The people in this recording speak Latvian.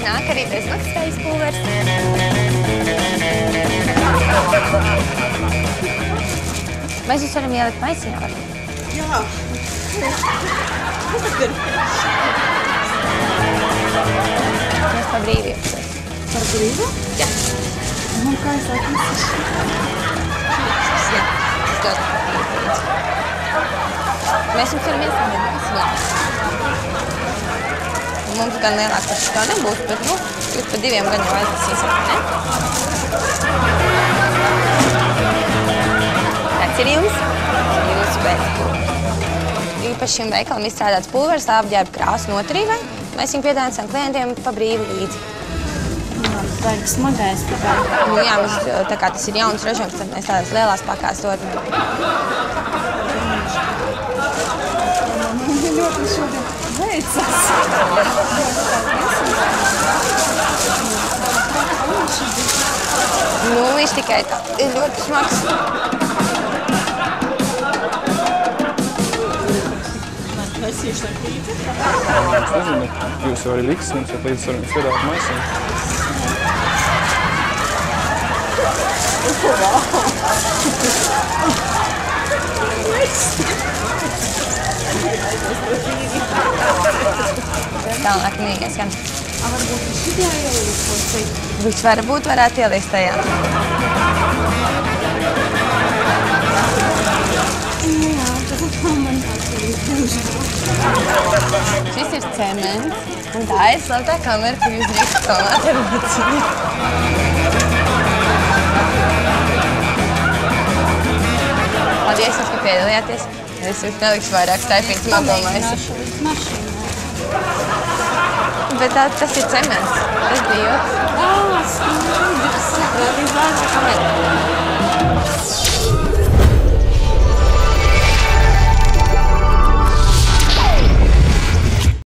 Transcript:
nāk arī bezmaksas pulvers. Mēs jūs varam ielikt maisiņā, varbūt? Jā. Mēs pa brīvi jūtas. Par brīvu? Jā. Nu, kā es atnesu? Jā. Es dodu pa brīvi. Mēs jums varam iesādīt maisiņā. Mums gan lielāks tas tā nebūs, bet, nu, jūs pa diviem gan jau aiznesīsiet, ne? Tāds ir jums. Jūsu pēcpulvers. Īpaši šim veikalam izstrādāts pulvers apģērba krāsu noturībai. Mēs viņu piedāvājam saviem klientiem pa brīvu līdzi. Vajag smagais tikai. Nu jā, mums tā kā tas ir jauns ražojums, tad mēs tādās lielās pakās dodam. Man ļoti šodien veicas. Nu, viņš tikai tā ir ļoti smags. Es iešu ar pīti. Es nezinu, jūs jau arī liks, mums jau līdz varam iedāt maisiņu. Tālāk mīgas gan. Varbūt viņš šitā ielikt ko citu. Viņš varētu ielikt tajā. Jā, tad man tāds arī Šis ir cements, un tā ir slēptā kamera, kur jūs drīkstat filmēt ar maciņu. Paldies jums, ka piedalījāties. Es jums nelikšu vairāk staipītas mobilmaisu. līdz mašīnai. Bet tas ir cements. Tas bija joks. Skaidrs. Vēl bija zvaigznes kamera.